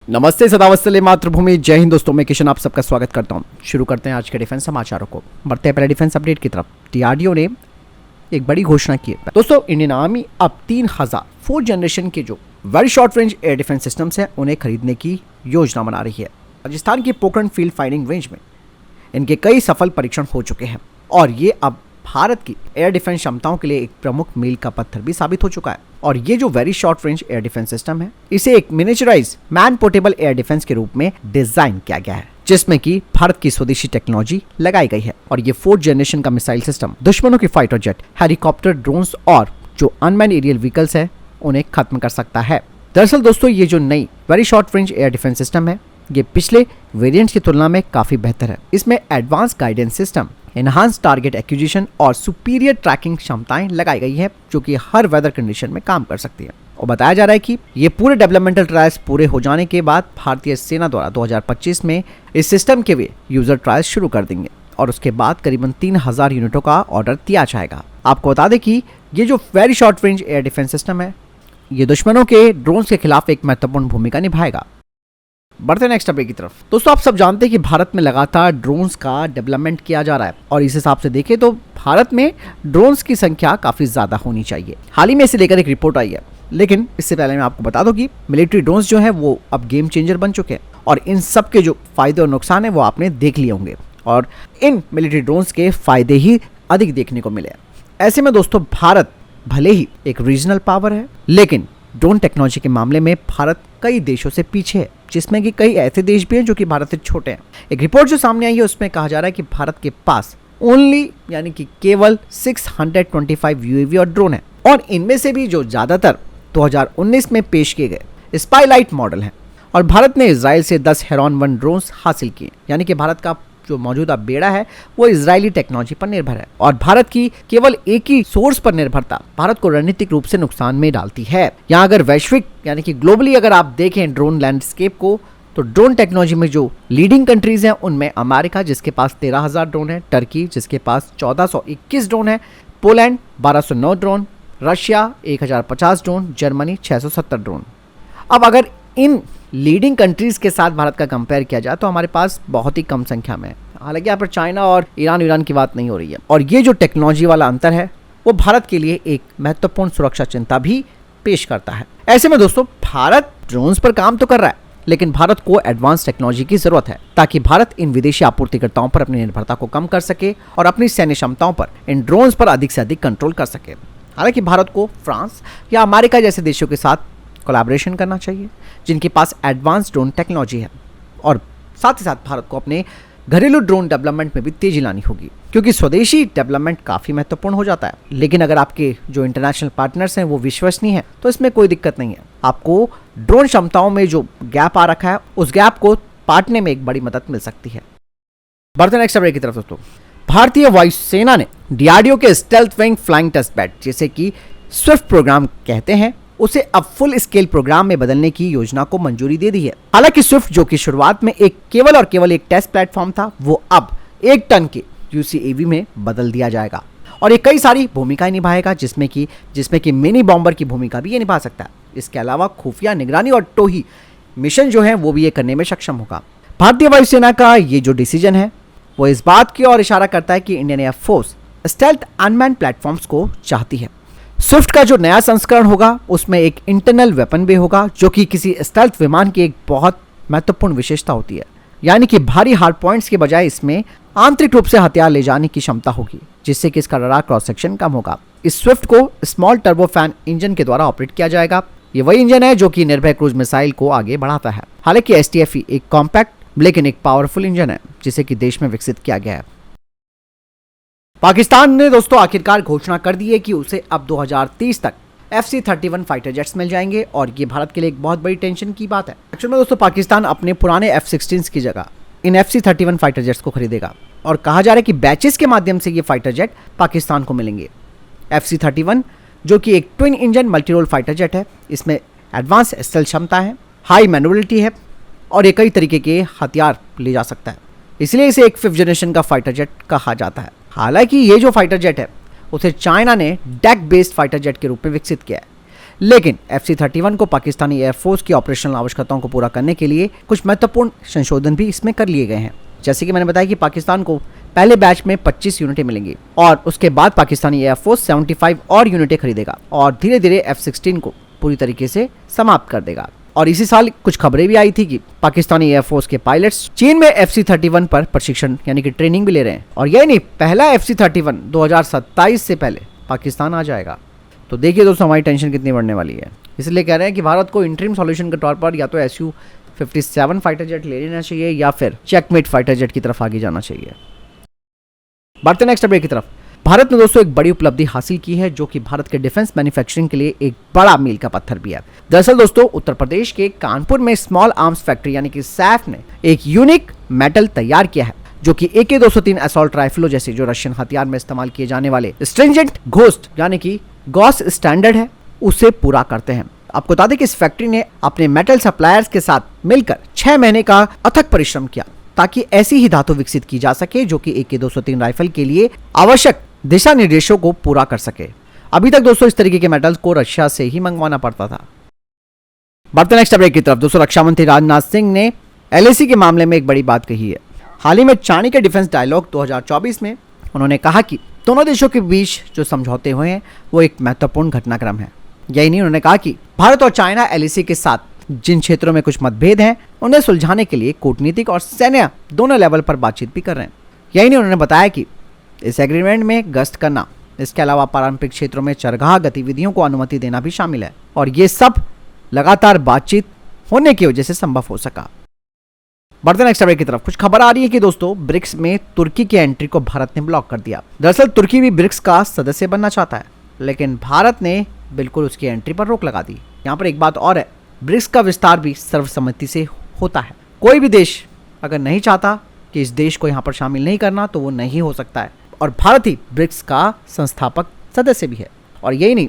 नमस्ते सदावत्सल्य मातृभूमि, जय हिंद दोस्तों। मैं किशन आप सबका स्वागत करता हूं। शुरू करते हैं आज के डिफेंस समाचारों को। बढ़ते हैं पहले डिफेंस अपडेट की तरफ। डीआरडीओ ने एक बड़ी घोषणा की है दोस्तों। इंडियन आर्मी अब 3000 4th जनरेशन के जो very short range air defence systems है उन्हें खरीदने की योजना बना रही है। राजस्थान की पोखरण फील्ड फायरिंग रेंज में इनके कई सफल परीक्षण हो चुके हैं और ये अब भारत की एयर डिफेंस क्षमताओं के लिए एक प्रमुख मील का पत्थर भी साबित हो चुका है। और ये जो very short range air defence system है, इसे एक मिनिएचराइज मैन पोर्टेबल एयर डिफेंस के रूप में डिजाइन किया गया है, जिसमें कि भारत की स्वदेशी टेक्नोलॉजी लगाई गई है। और ये 4th जनरेशन का मिसाइल सिस्टम दुश्मनों के फाइटर जेट, हेलीकॉप्टर, ड्रोन्स और जो अनमैन एरियल व्हीकल्स है उन्हें खत्म कर सकता है। दरअसल दोस्तों, ये जो नई very short range air defence system है, ये पिछले वेरिएंट्स की तुलना में काफी बेहतर है। इसमें advance guidance system, enhance target acquisition और सुपीरियर ट्रैकिंग क्षमताएं लगाई गई है, जो कि हर वेदर कंडीशन में काम कर सकती है। और बताया जा रहा है कि ये पूरे डेवलपमेंटल ट्रायल्स पूरे हो जाने के बाद भारतीय सेना द्वारा 2025 में इस सिस्टम के वे यूजर ट्रायल्स शुरू कर देंगे और उसके बाद करीबन 3000 यूनिटों का ऑर्डर दिया जाएगा। आपको बता दें कि ये जो very short range air defence system है, ये दुश्मनों के ड्रोन्स के खिलाफ एक महत्वपूर्ण भूमिका निभाएगा। बढ़ते नेक्स्ट अपडेट की तरफ। दोस्तों, आप सब जानते हैं कि भारत में लगातार ड्रोन्स का डेवलपमेंट किया जा रहा है और इस हिसाब से देखें तो भारत में ड्रोन्स की संख्या काफी ज्यादा होनी चाहिए। हाल ही में इसे लेकर एक रिपोर्ट आई है, लेकिन इससे पहले मैं आपको बता दूं कि मिलिट्री ड्रोन्स जो है वो अब गेम चेंजर बन चुके हैं और इन सब के जो फायदे और नुकसान है वो आपने देख लिए होंगे और इन मिलिट्री ड्रोन्स के फायदे ही अधिक देखने को मिले। ऐसे में दोस्तों, भारत भले ही एक रीजनल पावर है, लेकिन ड्रोन टेक्नोलॉजी के मामले में भारत कई देशों से पीछे है, जिसमें कि कई ऐसे देश भी हैं जो कि भारत से छोटे हैं। एक रिपोर्ट जो सामने आई है उसमें कहा जा रहा है कि भारत के पास ओनली यानी कि केवल 625 यूएवी और ड्रोन है और इनमें से भी जो ज्यादातर 2019 में पेश किए गए स्पाईलाइट मॉडल हैं। और भारत ने इजराइल से 10 हेरॉन 1 ड्रोन्स हासिल किए, यानी कि भारत का जो मौजूदा बेड़ा है वो इजरायली टेक्नोलॉजी पर निर्भर है। और भारत की केवल एक ही सोर्स पर निर्भरता भारत को रणनीतिक रूप से नुकसान में डालती है। यहाँ अगर वैश्विक यानी कि ग्लोबली अगर आप देखें ड्रोन लैंडस्केप को, तो ड्रोन टेक्नोलॉजी में जो लीडिंग कंट्रीज हैं उनमें अमेरिका जिसके पास 13,000 ड्रोन है, टर्की जिसके पास 1421 ड्रोन है, Poland 1209 drone, Russia 1050 drone, Germany 670 drone. अब अगर इन लीडिंग कंट्रीज के साथ भारत का कंपेयर किया जाए तो हमारे पास बहुत ही कम संख्या में है। हालांकि यहाँ पर चाइना और ईरान की बात नहीं हो रही है। और ये जो टेक्नोलॉजी वाला अंतर है वो भारत के लिए एक महत्वपूर्ण सुरक्षा चिंता भी पेश करता है। ऐसे में दोस्तों, भारत ड्रोन्स पर काम तो कर रहा है, लेकिन भारत को एडवांस टेक्नोलॉजी की जरूरत है ताकि भारत इन विदेशी आपूर्तिकर्ताओं पर अपनी निर्भरता को कम कर सके और अपनी सैन्य क्षमताओं पर इन ड्रोन्स पर अधिक से अधिक कंट्रोल कर सके। हालांकि भारत को फ्रांस या अमेरिका जैसे देशों के साथ कोलैबोरेशन करना चाहिए जिनके पास एडवांस ड्रोन टेक्नोलॉजी है, और साथ ही साथ भारत को अपने घरेलू ड्रोन डेवलपमेंट में भी तेजी लानी होगी, क्योंकि स्वदेशी डेवलपमेंट काफी महत्वपूर्ण हो जाता है। लेकिन अगर आपके जो इंटरनेशनल पार्टनर्स हैं वो विश्वसनीय हैं तो इसमें कोई दिक्कत नहीं है। आपको ड्रोन क्षमताओं में जो गैप आ रखा है उस गैप को पाटने में एक बड़ी मदद मिल सकती है। बढ़ते नेक्स्ट अपडेट की तरफ दोस्तों। भारतीय वायुसेना ने डीआरडीओ के stealth wing flying test bed, जिसे कि स्विफ्ट प्रोग्राम कहते हैं, उसे अब फुल स्केल प्रोग्राम में बदलने की योजना को मंजूरी दे दी है। हालांकि स्विफ्ट जो कि शुरुआत में केवल एक टेस्ट प्लेटफॉर्म था, वो अब 1 टन के यूसीएवी में बदल दिया जाएगा और ये कई सारी भूमिकाएं निभाएगा, जिसमें कि मिनी बॉम्बर की भूमिका भी ये निभा सकता है। इसके अलावा खुफिया निगरानी और टोही मिशन जो है वो भी ये करने में सक्षम होगा। भारतीय वायुसेना का ये जो डिसीजन है वो इस बात की ओर इशारा करता है कि Indian air force stealth unmanned platforms को चाहती है। स्विफ्ट का जो नया संस्करण होगा उसमें एक इंटरनल वेपन बे होगा, जो कि किसी स्टेल्थ विमान की एक बहुत महत्वपूर्ण विशेषता होती है। यानी कि भारी हार्ड पॉइंट्स के बजाय इसमें आंतरिक रूप से हथियार ले जाने की क्षमता होगी, जिससे कि इसका रडार क्रॉस सेक्शन कम होगा। इस स्विफ्ट को स्मॉल टर्बोफैन इंजन के द्वारा ऑपरेट किया जाएगा। ये वही इंजन है जो कि निर्भय क्रूज मिसाइल को आगे बढ़ाता है। हालांकि एसटीएफ एक कॉम्पैक्ट लेकिन एक पावरफुल इंजन है, जिसे कि देश में विकसित किया गया है। पाकिस्तान ने दोस्तों आखिरकार घोषणा कर दी है कि उसे अब 2030 तक FC-31 फाइटर जेट्स मिल जाएंगे और ये भारत के लिए एक बहुत बड़ी टेंशन की बात है। एक्चुअल में दोस्तों, पाकिस्तान अपने पुराने F-16 की जगह इन FC-31 फाइटर जेट्स को खरीदेगा और कहा जा रहा है कि बैचेस के माध्यम से ये फाइटर जेट पाकिस्तान को मिलेंगे। FC-31 जो कि एक twin engine multi role fighter jet है, इसमें एडवांस स्टेल्थ क्षमता है, हाई मैन्युअलिटी है और ये कई तरीके के हथियार ले जा सकता है, इसलिए इसे एक 5th जनरेशन का फाइटर जेट कहा जाता है। हालांकि ये जो फाइटर जेट है उसे चाइना ने डेक बेस्ड फाइटर जेट के रूप में विकसित किया है, लेकिन FC-31 को पाकिस्तानी एयरफोर्स की ऑपरेशनल आवश्यकताओं को पूरा करने के लिए कुछ महत्वपूर्ण संशोधन भी इसमें कर लिए गए हैं। जैसे कि मैंने बताया कि पाकिस्तान को पहले बैच में 25 यूनिटें मिलेंगी और उसके बाद पाकिस्तानी एयरफोर्स 75 और यूनिटें खरीदेगा और धीरे धीरे F-16 को पूरी तरीके से समाप्त कर देगा। और इसी साल कुछ खबरें भी आई थी कि पाकिस्तानी एयरफोर्स के पायलट्स चीन में FC-31 पर प्रशिक्षण यानी कि ट्रेनिंग भी ले रहे हैं। और यही नहीं, पहला FC-31 2027 से पहले पाकिस्तान आ जाएगा। तो देखिए दोस्तों हमारी टेंशन कितनी बढ़ने वाली है। इसलिए कह रहे हैं कि भारत को इंटरिम सॉल्यूशन के तौर पर या तो Su-57 फाइटर जेट ले लेना चाहिए या फिर चेकमेट फाइटर जेट की तरफ आगे जाना चाहिए। बढ़ते नेक्स्ट अपडेट की तरफ। भारत ने दोस्तों एक बड़ी उपलब्धि हासिल की है जो कि भारत के डिफेंस मैन्युफैक्चरिंग के लिए एक बड़ा मील का पत्थर भी है। दरअसल दोस्तों उत्तर प्रदेश के कानपुर में स्मॉल आर्म्स फैक्ट्री यानी कि सैफ ने एक यूनिक मेटल तैयार किया है जो कि AK-203 असॉल्ट राइफलों जैसे जो रशियन हथियार में इस्तेमाल किए जाने वाले स्ट्रिंजेंट घोस्ट यानी कि गॉस स्टैंडर्ड है उसे पूरा करते हैं। आपको बता दें कि इस फैक्ट्री ने अपने मेटल सप्लायर्स के साथ मिलकर 6 महीने का अथक परिश्रम किया ताकि ऐसी ही धातु विकसित की जा सके जो कि AK-203 राइफल के लिए आवश्यक दिशा निर्देशों को पूरा कर सके। अभी तक दोस्तों इस तरीके के मेटल्स को रशिया से ही मंगवाना पड़ता था। बढ़ते नेक्स्ट अपडेट की तरफ। दोस्तों रक्षा मंत्री राजनाथ सिंह ने LAC के मामले में एक बड़ी बात कही है। हाल ही में चाणक्य डिफेंस डायलॉग 2024 में उन्होंने कहा कि दोनों देशों के बीच जो समझौते हुए हैं वो एक महत्वपूर्ण घटनाक्रम है। यही नहीं, उन्होंने कहा कि भारत और चाइना LAC के साथ जिन क्षेत्रों में कुछ मतभेद हैं उन्हें सुलझाने के लिए कूटनीतिक और सैन्य दोनों लेवल पर बातचीत भी कर रहे हैं। यही नहीं, उन्होंने बताया कि इस एग्रीमेंट में गश्त करना, इसके अलावा पारंपरिक क्षेत्रों में चरगाह गतिविधियों को अनुमति देना भी शामिल है और ये सब लगातार बातचीत होने की वजह से संभव हो सका। बढ़ते नेक्स्ट अपडेट की तरफ। कुछ खबर आ रही है कि दोस्तों ब्रिक्स में तुर्की की एंट्री को भारत ने ब्लॉक कर दिया। दरअसल तुर्की भी ब्रिक्स का सदस्य बनना चाहता है लेकिन भारत ने बिल्कुल उसकी एंट्री पर रोक लगा दी। यहाँ पर एक बात और है, ब्रिक्स का विस्तार भी सर्वसम्मति से होता है। कोई भी देश अगर नहीं चाहता कि इस देश को यहाँ पर शामिल नहीं करना तो वो नहीं हो सकता है और भारत ही ब्रिक्स का संस्थापक सदस्य भी है। और यही नहीं,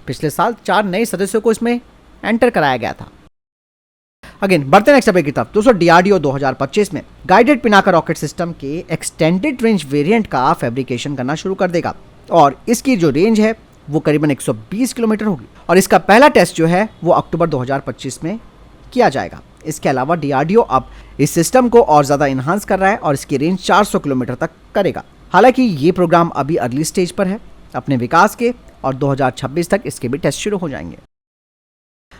पिछले साल 4 नए सदस्यों को इसमें एंटर कराया गया था। अगेन बढ़ते नेक्स्ट अपडेट की तरफ। दोस्तों DRDO 2025 में गाइडेड पिनाका रॉकेट सिस्टम के एक्सटेंडेड रेंज वेरिएंट का फैब्रिकेशन करना शुरू कर देगा और इसकी जो रेंज है वो करीबन 120 किलोमीटर होगी और इसका पहला टेस्ट जो है वो अक्टूबर 2025 में किया जाएगा। इसके अलावा DRDO अब इस सिस्टम को और ज़्यादा इन्हांस कर रहा है और इसकी रेंज 400 किलोमीटर तक करेगा। हालांकि ये प्रोग्राम अभी अर्ली स्टेज पर है अपने विकास के और 2026 तक इसके भी टेस्ट शुरू हो जाएंगे।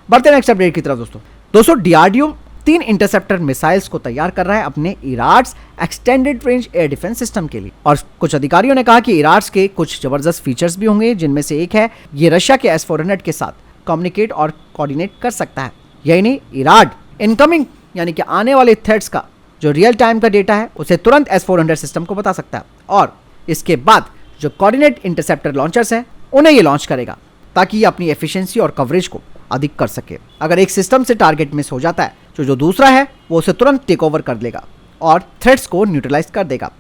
बढ़ते नेक्स्ट अपडेट की तरफ। दोस्तों DRDO 3 इंटरसेप्टर मिसाइल्स को तैयार कर रहा है अपने इराड्स extended range air defence system के लिए और कुछ अधिकारियों ने कहा कि इराड्स के कुछ जबरदस्त फीचर्स भी होंगे जिनमें से एक है ये रशिया के S-400 के साथ कम्युनिकेट और कोऑर्डिनेट कर सकता है। यही नहीं, इराड इनकमिंग यानी कि आने वाले थ्रेट्स का जो रियल टाइम का डेटा है उसे तुरंत S-400 सिस्टम को बता सकता है और इसके बाद जो कोऑर्डिनेट इंटरसेप्टर लॉन्चर्स हैं उन्हें ये लॉन्च करेगा ताकि ये अपनी एफिशिएंसी और कवरेज को अधिक कर सके। अगर एक सिस्टम से टारगेट मिस हो जाता है तो जो दूसरा है वो उसे तुरंत टेक ओवर कर लेगा और थ्रेट्स को न्यूट्रलाइज कर देगा।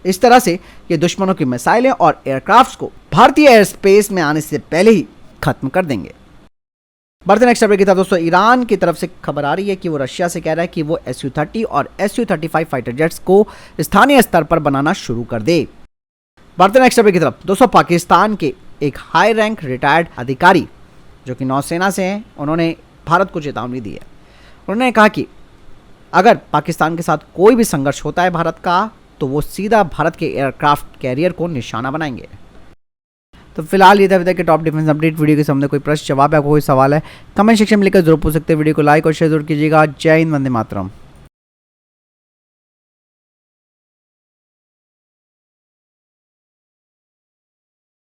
इस तरह से ये दुश्मनों की मिसाइलें और एयरक्राफ्ट्स को भारतीय एयर स्पेस में आने से पहले ही खत्म कर देंगे। बढ़ते नेक्स्ट अपडेट की तरफ। दोस्तों ईरान की तरफ से खबर आ रही है कि वो रशिया से कह रहा है कि वो Su-30 और Su-35 फाइटर जेट्स को स्थानीय स्तर पर बनाना शुरू कर दे। बढ़ते नेक्स्ट अपडेट की तरफ। दोस्तों पाकिस्तान के एक हाई रैंक रिटायर्ड अधिकारी जो कि नौसेना से हैं उन्होंने भारत को चेतावनी दी है। उन्होंने कहा कि अगर पाकिस्तान के साथ कोई भी संघर्ष होता है भारत का तो वो सीधा भारत के एयरक्राफ्ट कैरियर को निशाना बनाएंगे। तो फिलहाल ये था अभी तक के टॉप डिफेंस अपडेट। वीडियो के सामने कोई प्रश्न जवाब या कोई सवाल है कमेंट सेक्शन में लिखकर जरूर पूछ सकते हैं। वीडियो को लाइक और शेयर जरूर कीजिएगा। जय हिंद, वंदे मातरम।